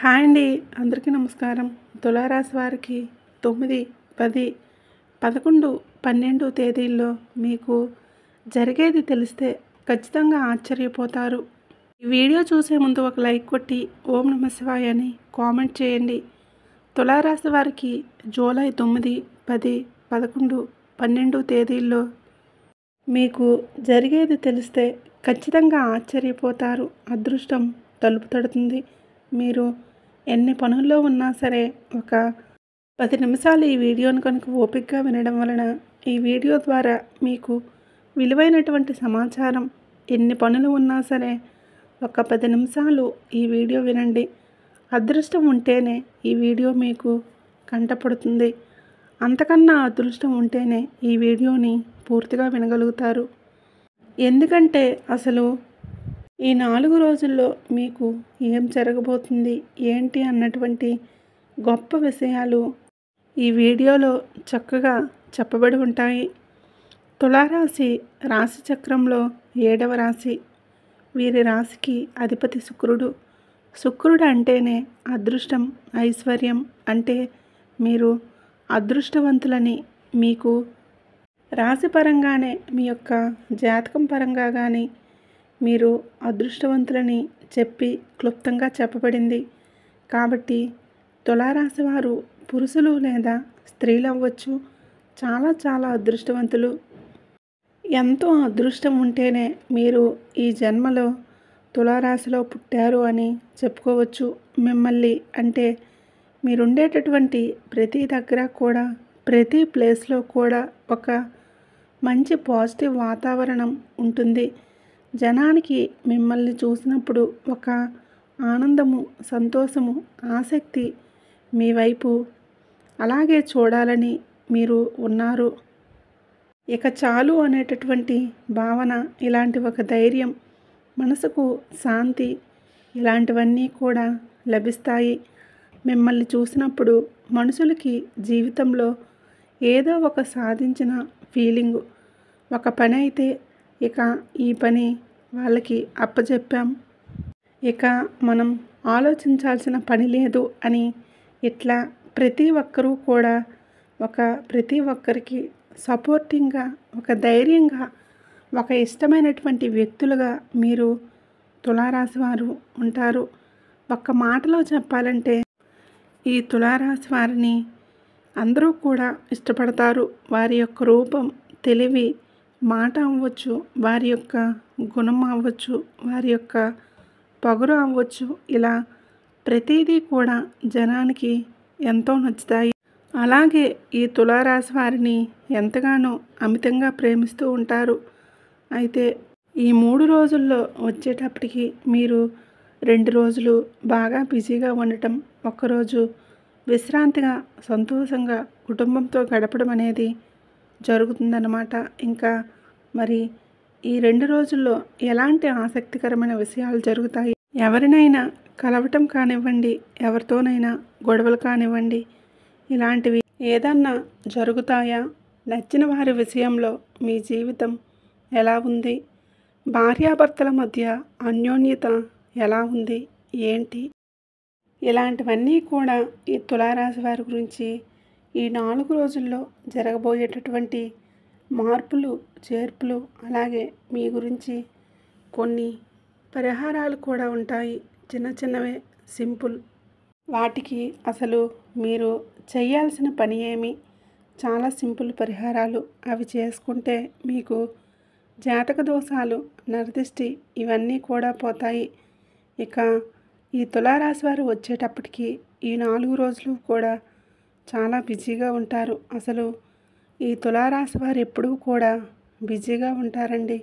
Hi అండి. అందరికీ నమస్కారం. తులారాశి వారికి 9, 10, 11, 12 తేదీల్లో మీకు జరిగేది తెలిస్తే ఖచ్చితంగా ఆశ్చర్యపోతారు. ఈ వీడియో చూసే ముందు ఒక లైక్ కొట్టి ఓం నమః శివాయ అని కామెంట్ చేయండి. తులారాశి వారికి జూలై 9, 10, 11, 12 తేదీల్లో మీకు జరిగేది తెలిస్తే ఖచ్చితంగా ఆశ్చర్యపోతారు. అదృష్టం తలుపు తడుతుంది. మీరు ఎన్ని పనుల్లో ఉన్నా సరే ఒక 10 నిమిషాలు ఈ వీడియోను కనుక ఓపికగా వినడం వలన ఈ వీడియో ద్వారా మీకు విలువైనటువంటి సమాచారం ఎన్ని పనులు ఉన్నా సరే ఒక 10 నిమిషాలు ఈ వీడియో వినండి. అదృష్టం ఉంటేనే ఈ వీడియో మీకు కంటపడుతుంది. అంతకన్నా అదృష్టం ఉంటేనే ఈ వీడియోని పూర్తిగా వినగలుగుతారు. ఎందుకంటే అసలు ఈ 4 రోజుల్లో మీకు ఏం జరగబోతుంది ఏంటి అన్నటువంటి గొప్ప విషయాలు ఈ వీడియోలో చక్కగా చెప్పబడి ఉంటాయి. తులారాశి రాశి చక్రంలో 7వ రాశి. వీరి రాశికి అధిపతి శుక్రుడు. శుక్రుడు అంటేనే అదృష్టం, ఐశ్వర్యం. అంటే మీరు అదృష్టవంతులని మీకు రాశి పరంగానే మీ యొక్క జాతకం పరంగా కానీ మీరు అదృష్టవంతులని చెప్పి క్లుప్తంగా చెప్పబడింది. కాబట్టి తులారాశి వారు పురుషులు లేదా స్త్రీలు అవ్వచ్చు, చాలా అదృష్టవంతులు. ఎంతో అదృష్టం ఉంటేనే మీరు ఈ జన్మలో తులారాశిలో పుట్టారు అని చెప్పుకోవచ్చు. మిమ్మల్ని అంటే మీరుండేటటువంటి ప్రతి దగ్గర కూడా ప్రతి ప్లేస్లో కూడా ఒక మంచి పాజిటివ్ వాతావరణం ఉంటుంది. జనానికి మిమ్మల్ని చూసినప్పుడు ఒక ఆనందము, సంతోషము, ఆసక్తి మీ వైపు అలాగే చూడాలని మీరు ఉన్నారు. ఇక చాలు అనేటటువంటి భావన, ఇలాంటి ఒక ధైర్యం, మనసుకు శాంతి ఇలాంటివన్నీ కూడా లభిస్తాయి. మిమ్మల్ని చూసినప్పుడు మనుషులకి జీవితంలో ఏదో ఒక సాధించిన ఫీలింగు. ఒక పని అయితే ఇక ఈ పని వాళ్ళకి అప్పచెప్పాం, ఇక మనం ఆలోచించాల్సిన పని లేదు అని ఇట్లా ప్రతి ఒక్కరూ కూడా ప్రతి ఒక్కరికి సపోర్టింగ్గా, ఒక ధైర్యంగా, ఒక ఇష్టమైనటువంటి వ్యక్తులుగా మీరు తులారాశి వారు ఉంటారు. ఒక్క మాటలో చెప్పాలంటే ఈ తులారాశి వారిని అందరూ కూడా ఇష్టపడతారు. వారి యొక్క రూపం, తెలివి, మాట అవ్వచ్చు, వారి యొక్క గుణం అవ్వచ్చు, వారి యొక్క పొగరు అవ్వచ్చు, ఇలా ప్రతిదీ కూడా జనానికి ఎంతో నచ్చుతాయి. అలాగే ఈ తులారాశి వారిని ఎంతగానో అమితంగా ప్రేమిస్తూ ఉంటారు. అయితే ఈ 3 రోజుల్లో వచ్చేటప్పటికి మీరు 2 రోజులు బాగా బిజీగా ఉండటం, ఒక్కరోజు విశ్రాంతిగా సంతోషంగా కుటుంబంతో గడపడం అనేది జరుగుతుందన్నమాట. ఇంకా మరి ఈ 2 రోజుల్లో ఎలాంటి ఆసక్తికరమైన విషయాలు జరుగుతాయి, ఎవరినైనా కలవటం కానివ్వండి, ఎవరితోనైనా గొడవలు కానివ్వండి, ఇలాంటివి ఏదన్నా జరుగుతాయా, నచ్చిన వారి విషయంలో మీ జీవితం ఎలా ఉంది, భార్యాభర్తల మధ్య అన్యోన్యత ఎలా ఉంది, ఏంటి, ఇలాంటివన్నీ కూడా ఈ తులారాశి వారి గురించి ఈ 4 రోజుల్లో జరగబోయేటటువంటి మార్పులు, చేర్పులు, అలాగే మీ గురించి కొన్ని పరిహారాలు కూడా ఉంటాయి. చిన్నవే, సింపుల్. వాటికి అసలు మీరు చేయాల్సిన పని ఏమి, చాలా సింపుల్ పరిహారాలు. అవి చేసుకుంటే మీకు జాతక దోషాలు, నరదిష్టి ఇవన్నీ కూడా పోతాయి. ఇక ఈ తులారాశి వారు వచ్చేటప్పటికి ఈ 4 రోజులు కూడా చాలా బిజీగా ఉంటారు. అసలు ఈ తులారాశి వారు ఎప్పుడూ కూడా బిజీగా ఉంటారండి.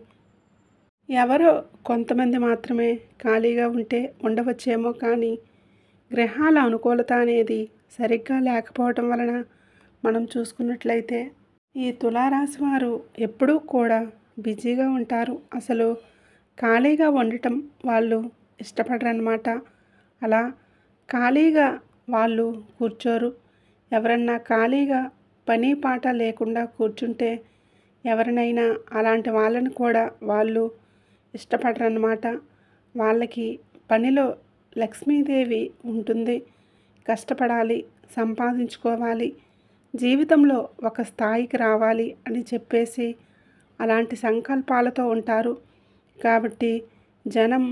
ఎవరో కొంతమంది మాత్రమే ఖాళీగా ఉండవచ్చేమో కానీ గ్రహాల అనుకూలత అనేది సరిగ్గా లేకపోవటం వలన మనం చూసుకున్నట్లయితే ఈ తులారాశి వారు ఎప్పుడూ కూడా బిజీగా ఉంటారు. అసలు ఖాళీగా ఉండటం వాళ్ళు ఇష్టపడరన్నమాట. అలా ఖాళీగా వాళ్ళు కూర్చోరు. ఎవరన్నా ఖాళీగా పని పాట లేకుండా కూర్చుంటే ఎవరినైనా అలాంటి వాళ్ళని కూడా వాళ్ళు ఇష్టపడరన్నమాట. వాళ్ళకి పనిలో లక్ష్మీదేవి ఉంటుంది. కష్టపడాలి, సంపాదించుకోవాలి, జీవితంలో ఒక స్థాయికి రావాలి అని చెప్పేసి అలాంటి సంకల్పాలతో ఉంటారు. కాబట్టి జనం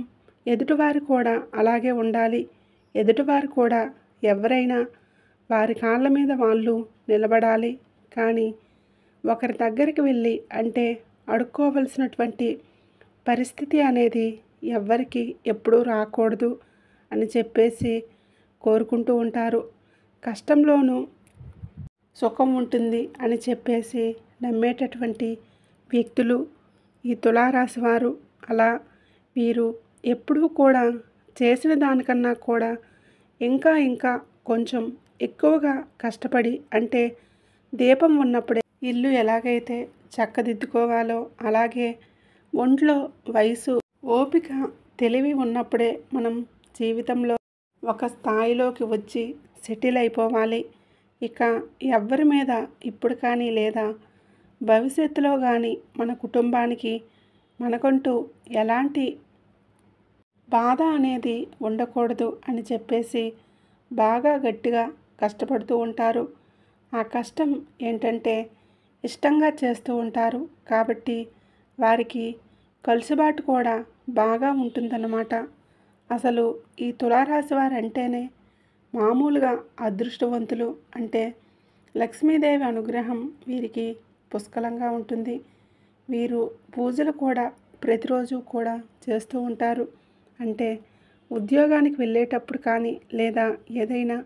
ఎదుటివారు కూడా అలాగే ఉండాలి. ఎదుటివారు కూడా ఎవరైనా వారి కాళ్ళ మీద వాళ్ళు నిలబడాలి. కానీ ఒకరి దగ్గరికి వెళ్ళి అంటే అడుక్కోవలసినటువంటి పరిస్థితి అనేది ఎవ్వరికి ఎప్పుడూ రాకూడదు అని చెప్పేసి కోరుకుంటూ ఉంటారు. కష్టంలోనూ సుఖం ఉంటుంది అని చెప్పేసి నమ్మేటటువంటి వ్యక్తులు ఈ తులారాశి వారు. అలా వీరు ఎప్పుడూ కూడా చేసిన దానికన్నా కూడా ఇంకా కొంచెం ఎక్కువగా కష్టపడి అంటే దీపం ఉన్నప్పుడే ఇల్లు ఎలాగైతే చక్కదిద్దుకోవాలో అలాగే ఒంట్లో వయసు, ఓపిక, తెలివి ఉన్నప్పుడే మనం జీవితంలో ఒక స్థాయిలోకి వచ్చి సెటిల్ అయిపోవాలి. ఇక ఎవ్వరి మీద ఇప్పుడు కానీ లేదా భవిష్యత్తులో కానీ మన కుటుంబానికి మనకంటూ ఎలాంటి బాధ అనేది ఉండకూడదు అని చెప్పేసి బాగా గట్టిగా కష్టపడుతూ ఉంటారు. ఆ కష్టం ఏంటంటే ఇష్టంగా చేస్తూ ఉంటారు. కాబట్టి వారికి కలుసుబాటు కూడా బాగా ఉంటుందన్నమాట. అసలు ఈ తులారాశి వారు అంటేనే మామూలుగా అదృష్టవంతులు. అంటే లక్ష్మీదేవి అనుగ్రహం వీరికి పుష్కలంగా ఉంటుంది. వీరు పూజలు కూడా ప్రతిరోజు కూడా చేస్తూ ఉంటారు. అంటే ఉద్యోగానికి వెళ్ళేటప్పుడు కానీ లేదా ఏదైనా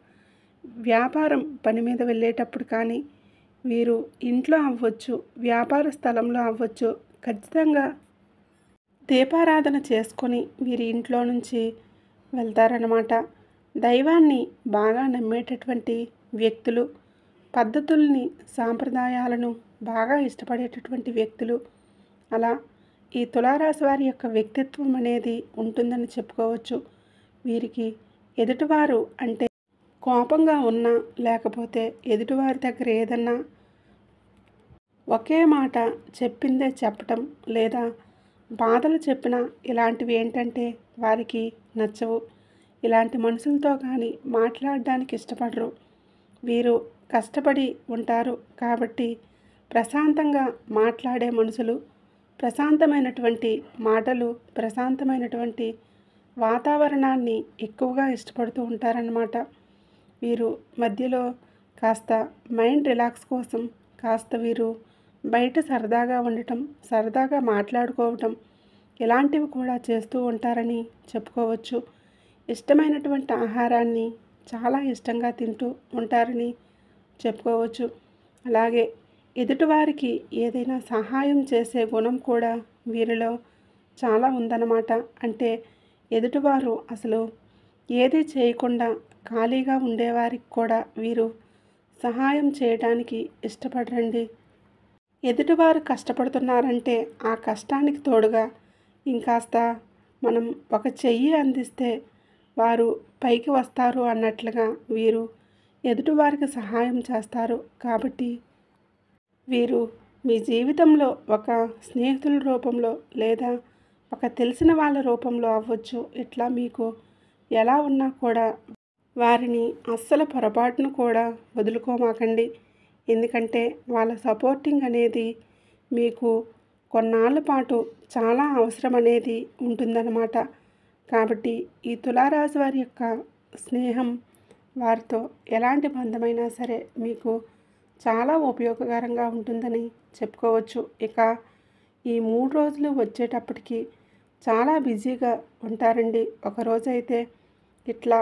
వ్యాపారం పని మీద వెళ్ళేటప్పుడు కానీ వీరు ఇంట్లో అవ్వచ్చు, వ్యాపార స్థలంలో అవ్వచ్చు, ఖచ్చితంగా దీపారాధన చేసుకొని వీరి ఇంట్లో నుంచి వెళ్తారన్నమాట. దైవాన్ని బాగా నమ్మేటటువంటి వ్యక్తులు, పద్ధతుల్ని, సాంప్రదాయాలను బాగా ఇష్టపడేటటువంటి వ్యక్తులు. అలా ఈ తులారాశి వారి యొక్క వ్యక్తిత్వం అనేది ఉంటుందని చెప్పుకోవచ్చు. వీరికి ఎదుటివారు అంటే కోపంగా ఉన్నా లేకపోతే ఎదుటివారి దగ్గర ఏదన్నా ఒకే మాట చెప్పిందే చెప్పటం లేదా బాధలు చెప్పినా ఇలాంటివి ఏంటంటే వారికి నచ్చవు. ఇలాంటి మనుషులతో కానీ మాట్లాడడానికి ఇష్టపడరు. వీరు కష్టపడి ఉంటారు కాబట్టి ప్రశాంతంగా మాట్లాడే మనుషులు, ప్రశాంతమైనటువంటి మాటలు, ప్రశాంతమైనటువంటి వాతావరణాన్ని ఎక్కువగా ఇష్టపడుతూ ఉంటారన్నమాట. వీరు మధ్యలో కాస్త మైండ్ రిలాక్స్ కోసం కాస్త వీరు బయట సరదాగా ఉండటం, సరదాగా మాట్లాడుకోవటం ఇలాంటివి కూడా చేస్తూ ఉంటారని చెప్పుకోవచ్చు. ఇష్టమైనటువంటి ఆహారాన్ని చాలా ఇష్టంగా తింటూ ఉంటారని చెప్పుకోవచ్చు. అలాగే ఎదుటివారికి ఏదైనా సహాయం చేసే గుణం కూడా వీరిలో చాలా ఉందన్నమాట. అంటే ఎదుటివారు అసలు ఏది చేయకుండా ఖాళీగా ఉండేవారికి కూడా వీరు సహాయం చేయడానికి ఇష్టపడరండి. ఎదుటివారు కష్టపడుతున్నారంటే ఆ కష్టానికి తోడుగా ఇంకాస్త మనం ఒక చెయ్యి అందిస్తే వారు పైకి వస్తారు అన్నట్లుగా వీరు ఎదుటివారికి సహాయం చేస్తారు. కాబట్టి వీరు మీ జీవితంలో ఒక స్నేహితుల రూపంలో లేదా ఒక తెలిసిన వాళ్ళ రూపంలో అవ్వచ్చు. ఇట్లా మీకు ఎలా ఉన్నా కూడా వారిని అస్సలు పొరపాటును కూడా వదులుకోమాకండి. ఎందుకంటే వాళ్ళ సపోర్టింగ్ అనేది మీకు కొన్నాళ్ళ పాటు చాలా అవసరం అనేది ఉంటుందన్నమాట. కాబట్టి ఈ తులారాశి వారి యొక్క స్నేహం, వారితో ఎలాంటి బంధమైనా సరే మీకు చాలా ఉపయోగకరంగా ఉంటుందని చెప్పుకోవచ్చు. ఇక ఈ 3 రోజులు వచ్చేటప్పటికి చాలా బిజీగా ఉంటారండి. ఒకరోజైతే ఇట్లా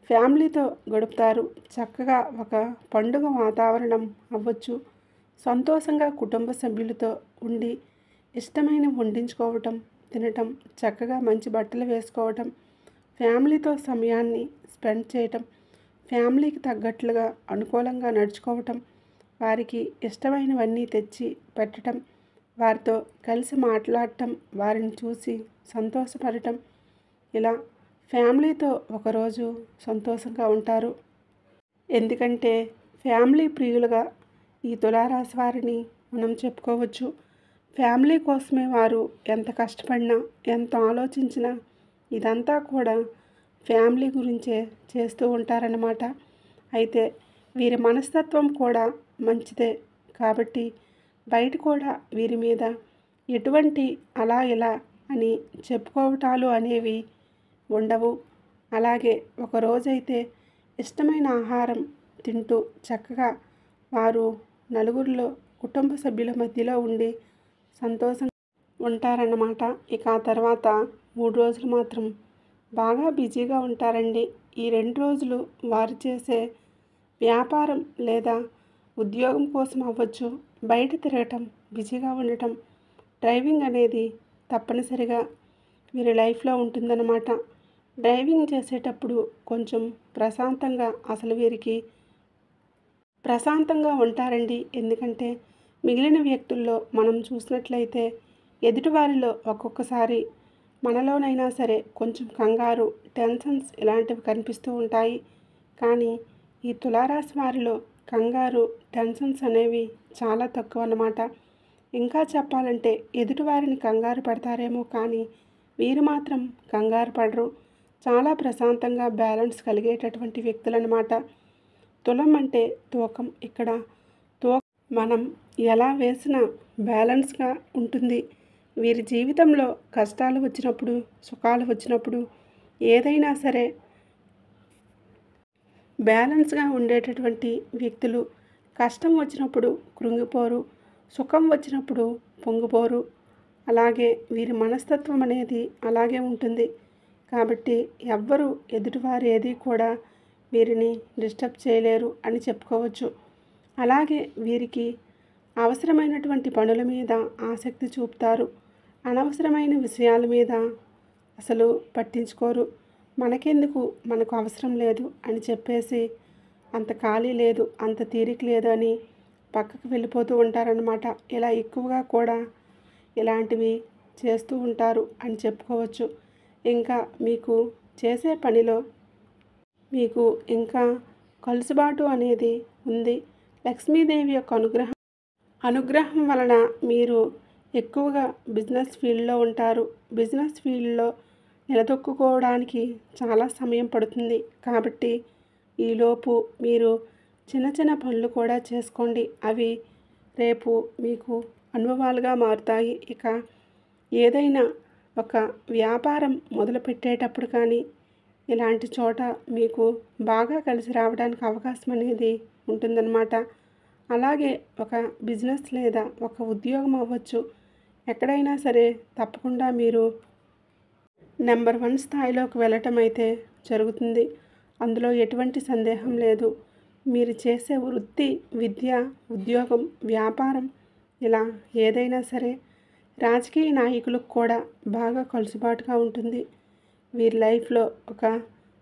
ఫ్యామిలీతో గడుపుతారు. చక్కగా ఒక పండుగ వాతావరణం అవ్వచ్చు. సంతోషంగా కుటుంబ సభ్యులతో ఉండి ఇష్టమైన వండించుకోవటం, తినటం, చక్కగా మంచి బట్టలు వేసుకోవటం, ఫ్యామిలీతో సమయాన్ని స్పెండ్ చేయటం, ఫ్యామిలీకి తగ్గట్లుగా అనుకూలంగా నడుచుకోవటం, వారికి ఇష్టమైనవన్నీ తెచ్చి పెట్టటం, వారితో కలిసి మాట్లాడటం, వారిని చూసి సంతోషపడటం, ఇలా ఫ్యామిలీతో ఒకరోజు సంతోషంగా ఉంటారు. ఎందుకంటే ఫ్యామిలీ ప్రియులుగా ఈ తులారాశి వారిని మనం చెప్పుకోవచ్చు. ఫ్యామిలీ కోసమే వారు ఎంత కష్టపడినా, ఎంత ఆలోచించినా ఇదంతా కూడా ఫ్యామిలీ గురించే చేస్తూ ఉంటారన్నమాట. అయితే వీరి మనస్తత్వం కూడా మంచిదే కాబట్టి బయట కూడా వీరి మీద ఎటువంటి అలా ఇలా అని చెప్పుకోవటాలు అనేవి ఉండవు. అలాగే ఒకరోజైతే ఇష్టమైన ఆహారం తింటూ చక్కగా వారు నలుగురిలో కుటుంబ సభ్యుల మధ్యలో ఉండి సంతోషంగా ఉంటారన్నమాట. ఇక ఆ తర్వాత 3 రోజులు మాత్రం బాగా బిజీగా ఉంటారండి. ఈ 2 రోజులు వారు చేసే వ్యాపారం లేదా ఉద్యోగం కోసం అవ్వచ్చు, బయట తిరగటం, బిజీగా ఉండటం, డ్రైవింగ్ అనేది తప్పనిసరిగా వీరి లైఫ్లో ఉంటుందన్నమాట. డ్రైవింగ్ చేసేటప్పుడు కొంచెం ప్రశాంతంగా అసలు వీరికి ప్రశాంతంగా ఉంటారండి. ఎందుకంటే మిగిలిన వ్యక్తుల్లో మనం చూసినట్లయితే ఎదుటివారిలో ఒక్కొక్కసారి మనలోనైనా సరే కొంచెం కంగారు, టెన్షన్స్ ఇలాంటివి కనిపిస్తూ ఉంటాయి. కానీ ఈ తులారాశి వారిలో కంగారు, టెన్షన్స్ అనేవి చాలా తక్కువ అన్నమాట. ఇంకా చెప్పాలంటే ఎదుటివారిని కంగారు పడతారేమో కానీ వీరు మాత్రం కంగారు పడరు. చాలా ప్రశాంతంగా బ్యాలెన్స్ కలిగేటటువంటి వ్యక్తులన్నమాట. తులం అంటే తూకం. ఇక్కడ మనం ఎలా వేసినా బ్యాలెన్స్గా ఉంటుంది. వీరి జీవితంలో కష్టాలు వచ్చినప్పుడు, సుఖాలు వచ్చినప్పుడు ఏదైనా సరే బ్యాలెన్స్గా ఉండేటటువంటి వ్యక్తులు. కష్టం వచ్చినప్పుడు కృంగిపోరు, సుఖం వచ్చినప్పుడు పొంగిపోరు. అలాగే వీరి మనస్తత్వం అనేది అలాగే ఉంటుంది. కాబట్టి ఎవ్వరూ ఎదుటివారు ఏది కూడా వీరిని డిస్టర్బ్ చేయలేరు అని చెప్పుకోవచ్చు. అలాగే వీరికి అవసరమైనటువంటి పనుల మీద ఆసక్తి చూపుతారు. అనవసరమైన విషయాల మీద అసలు పట్టించుకోరు. మనకెందుకు, మనకు అవసరం లేదు అని చెప్పేసి అంత ఖాళీ లేదు, అంత తీరిక లేదు అని పక్కకు వెళ్ళిపోతూ ఉంటారనమాట. ఇలా ఎక్కువగా కూడా ఇలాంటివి చేస్తూ ఉంటారు అని చెప్పుకోవచ్చు. ఇంకా మీకు చేసే పనిలో మీకు ఇంకా కలుసుబాటు అనేది ఉంది. లక్ష్మీదేవి యొక్క అనుగ్రహం వలన మీరు ఎక్కువగా బిజినెస్ ఫీల్డ్లో ఉంటారు. బిజినెస్ ఫీల్డ్లో నిలదొక్కుకోవడానికి చాలా సమయం పడుతుంది. కాబట్టి ఈలోపు మీరు చిన్న చిన్న పనులు కూడా చేసుకోండి. అవి రేపు మీకు అనుభవాలుగా మారుతాయి. ఇక ఏదైనా ఒక వ్యాపారం మొదలుపెట్టేటప్పుడు కానీ ఇలాంటి చోట మీకు బాగా కలిసి రావడానికి అవకాశం అనేది ఉంటుందన్నమాట. అలాగే ఒక బిజినెస్ లేదా ఒక ఉద్యోగం అవ్వచ్చు, ఎక్కడైనా సరే తప్పకుండా మీరు నెంబర్ 1 స్థాయిలోకి వెళ్ళటం అయితే జరుగుతుంది. అందులో ఎటువంటి సందేహం లేదు. మీరు చేసే వృత్తి, విద్య, ఉద్యోగం, వ్యాపారం ఇలా ఏదైనా సరే రాజకీయ నాయకులకు కూడా బాగా కలుసుబాటుగా ఉంటుంది. వీరి లైఫ్లో ఒక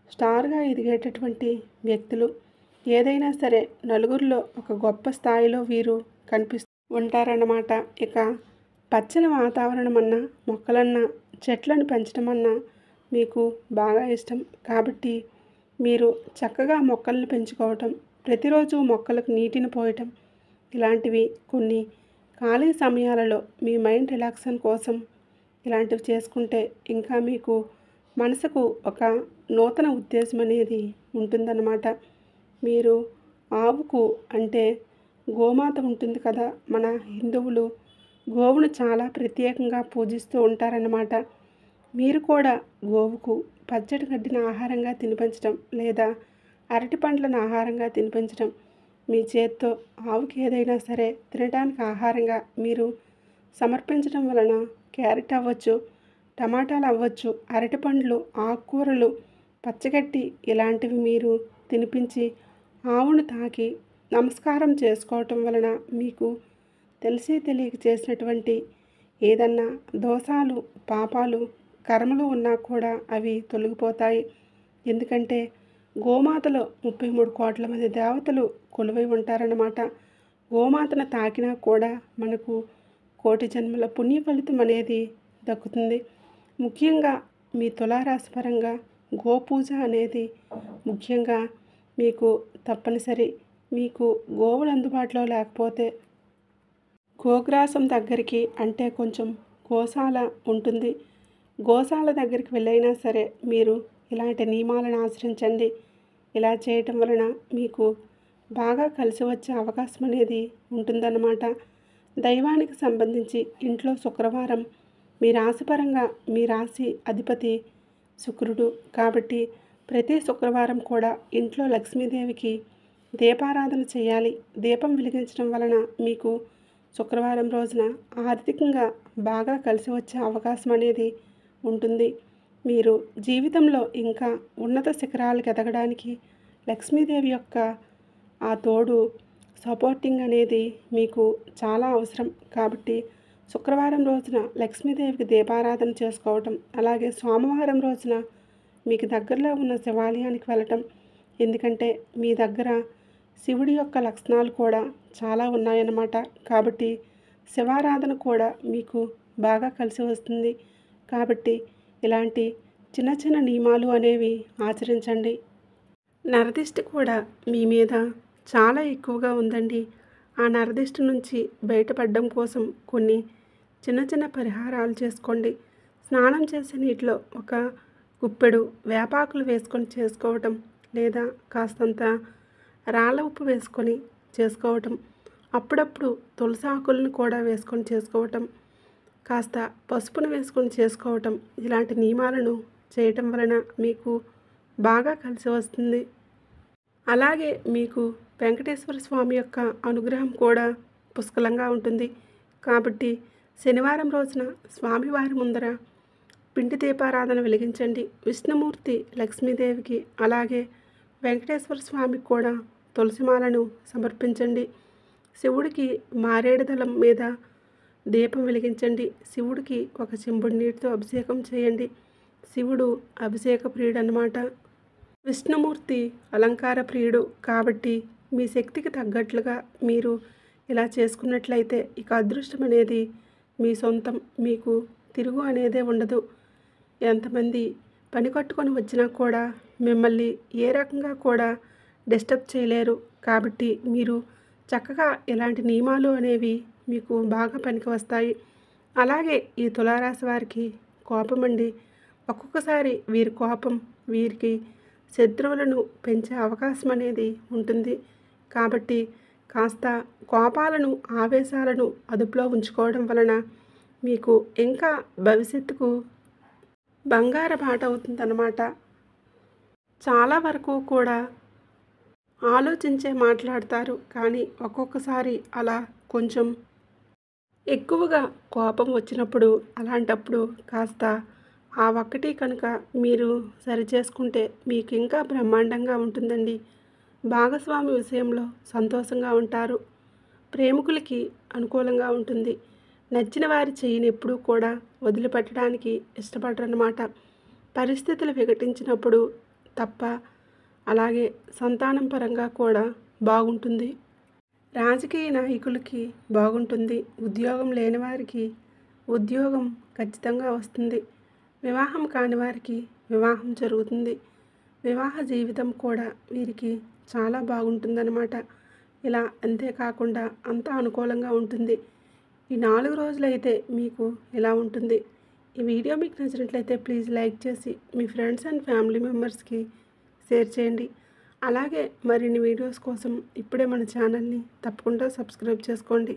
స్టార్గా ఎదిగేటటువంటి వ్యక్తులు. ఏదైనా సరే నలుగురిలో ఒక గొప్ప స్థాయిలో వీరు కనిపిస్తూ ఉంటారన్నమాట. ఇక పచ్చని వాతావరణం అన్నా, మొక్కలన్నా, చెట్లను పెంచడమన్నా మీకు బాగా ఇష్టం. కాబట్టి మీరు చక్కగా మొక్కలను పెంచుకోవటం, ప్రతిరోజు మొక్కలకు నీటిని పోయటం ఇలాంటివి కొన్ని ఖాళీ సమయాలలో మీ మైండ్ రిలాక్సేషన్ కోసం ఇలాంటివి చేసుకుంటే ఇంకా మీకు మనసుకు ఒక నూతన ఉద్దేశం అనేది ఉంటుందన్నమాట. మీరు ఆవుకు అంటే గోమాత ఉంటుంది కదా, మన హిందువులు గోవును చాలా ప్రత్యేకంగా పూజిస్తూ ఉంటారన్నమాట. మీరు కూడా గోవుకు పచ్చడి గడ్డిన ఆహారంగా తినిపించడం లేదా అరటి పండ్లను ఆహారంగా తినిపించడం, మీ చేత్తో ఆవుకి ఏదైనా సరే తినడానికి ఆహారంగా మీరు సమర్పించడం వలన క్యారెట్ అవ్వచ్చు, టమాటాలు అవ్వచ్చు, అరటిపండ్లు, ఆకుకూరలు, పచ్చగడ్డి ఇలాంటివి మీరు తినిపించి ఆవును తాకి నమస్కారం చేసుకోవటం వలన మీకు తెలిసి తెలియక చేసినటువంటి ఏదన్నా దోషాలు, పాపాలు, కర్మలు ఉన్నా కూడా అవి తొలగిపోతాయి. ఎందుకంటే గోమాతలో 33 కోట్ల మంది దేవతలు కొలువై ఉంటారన్నమాట. గోమాతను తాకినా కూడా మనకు కోటి జన్మల పుణ్య ఫలితం అనేది దక్కుతుంది. ముఖ్యంగా మీ తులారాశి పరంగా గోపూజ అనేది ముఖ్యంగా మీకు తప్పనిసరి. మీకు గోవులు అందుబాటులో లేకపోతే గోగ్రాసం దగ్గరికి అంటే కొంచెం గోశాల ఉంటుంది. గోశాల దగ్గరికి వెళ్ళైనా సరే మీరు ఇలాంటి నియమాలను ఆచరించండి. ఇలా చేయటం వలన మీకు బాగా కలిసి వచ్చే అవకాశం అనేది ఉంటుందన్నమాట. దైవానికి సంబంధించి ఇంట్లో శుక్రవారం మీ రాశిపరంగా మీ రాశి అధిపతి శుక్రుడు కాబట్టి ప్రతి శుక్రవారం కూడా ఇంట్లో లక్ష్మీదేవికి దీపారాధన చేయాలి. దీపం వెలిగించడం వలన మీకు శుక్రవారం రోజున ఆర్థికంగా బాగా కలిసి వచ్చే అవకాశం అనేది ఉంటుంది. మీరు జీవితంలో ఇంకా ఉన్నత శిఖరాలకు ఎదగడానికి లక్ష్మీదేవి యొక్క ఆ తోడు సపోర్టింగ్ అనేది మీకు చాలా అవసరం. కాబట్టి శుక్రవారం రోజున లక్ష్మీదేవికి దీపారాధన చేసుకోవటం, అలాగే సోమవారం రోజున మీకు దగ్గరలో ఉన్న శివాలయానికి వెళ్ళటం. ఎందుకంటే మీ దగ్గర శివుడి యొక్క లక్షణాలు కూడా చాలా ఉన్నాయన్నమాట. కాబట్టి శివారాధన కూడా మీకు బాగా కలిసి వస్తుంది. కాబట్టి ఇలాంటి చిన్న చిన్న నియమాలు అనేవి ఆచరించండి. నరదిష్టి కూడా మీ మీద చాలా ఎక్కువగా ఉందండి. ఆ నరదిష్టి నుంచి బయటపడడం కోసం కొన్ని చిన్న చిన్న పరిహారాలు చేసుకోండి. స్నానం చేసే నీటిలో ఒక గుప్పెడు వేపాకులు వేసుకొని చేసుకోవటం, లేదా కాస్తంత రాళ్ళ ఉప్పు వేసుకొని చేసుకోవటం, అప్పుడప్పుడు తులసి ఆకులను కూడా వేసుకొని చేసుకోవటం, కాస్త పసుపును వేసుకొని చేసుకోవటం, ఇలాంటి నియమాలను చేయటం వలన మీకు బాగా కలిసి వస్తుంది. అలాగే మీకు వెంకటేశ్వర స్వామి యొక్క అనుగ్రహం కూడా పుష్కలంగా ఉంటుంది. కాబట్టి శనివారం రోజున స్వామివారి ముందర పిండి దీపారాధన వెలిగించండి. విష్ణుమూర్తి లక్ష్మీదేవికి అలాగే వెంకటేశ్వర స్వామికి కూడా తులసిమాలను సమర్పించండి. శివుడికి మారేడు దళం మీద దీపం వెలిగించండి. శివుడికి ఒక చెంబుడు నీటితో అభిషేకం చేయండి. శివుడు అభిషేక ప్రియుడు అన్నమాట. విష్ణుమూర్తి అలంకార ప్రియుడు కాబట్టి మీ శక్తికి తగ్గట్లుగా మీరు ఇలా చేసుకున్నట్లయితే ఇక అదృష్టం అనేది మీ సొంతం. మీకు తిరుగు అనేదే ఉండదు. ఎంతమంది పని కట్టుకొని వచ్చినా కూడా మిమ్మల్ని ఏ రకంగా కూడా డిస్టర్బ్ చేయలేరు. కాబట్టి మీరు చక్కగా ఇలాంటి నియమాలు అనేవి మీకు బాగా పనికి వస్తాయి. అలాగే ఈ తులారాశి వారికి కోపం అండి. ఒక్కొక్కసారి వీరి కోపం వీరికి శత్రువులను పెంచే అవకాశం అనేది ఉంటుంది. కాబట్టి కాస్త కోపాలను ఆవేశాలను అదుపులో ఉంచుకోవడం వలన మీకు ఇంకా భవిష్యత్తుకు బంగారు బాట అవుతుందన్నమాట. చాలా వరకు కూడా ఆలోచించే మాట్లాడతారు, కానీ ఒక్కొక్కసారి అలా కొంచెం ఎక్కువగా కోపం వచ్చినప్పుడు అలాంటప్పుడు కాస్త ఆ ఒక్కటి కనుక మీరు సరిచేసుకుంటే మీకు ఇంకా బ్రహ్మాండంగా ఉంటుందండి. భాగస్వామి విషయంలో సంతోషంగా ఉంటారు. ప్రేమికులకి అనుకూలంగా ఉంటుంది. నచ్చిన వారి చెయ్యిని ఎప్పుడూ కూడా వదిలిపెట్టడానికి ఇష్టపడరన్నమాట. పరిస్థితులు వికటించినప్పుడు తప్ప. అలాగే సంతానం పరంగా కూడా బాగుంటుంది. రాజకీయ నాయకులకి బాగుంటుంది. ఉద్యోగం లేని వారికి ఉద్యోగం ఖచ్చితంగా వస్తుంది. వివాహం కాని వారికి వివాహం జరుగుతుంది. వివాహ జీవితం కూడా వీరికి చాలా బాగుంటుందన్నమాట. ఇలా అంతేకాకుండా అంతా అనుకూలంగా ఉంటుంది. ఈ 4 రోజులైతే మీకు ఇలా ఉంటుంది. ఈ వీడియో మీకు నచ్చినట్లయితే ప్లీజ్ లైక్ చేసి మీ ఫ్రెండ్స్ అండ్ ఫ్యామిలీ మెంబర్స్కి షేర్ చేయండి. అలాగే మరిన్ని వీడియోస్ కోసం ఇప్పుడే మన ఛానల్ని తప్పకుండా సబ్స్క్రైబ్ చేసుకోండి.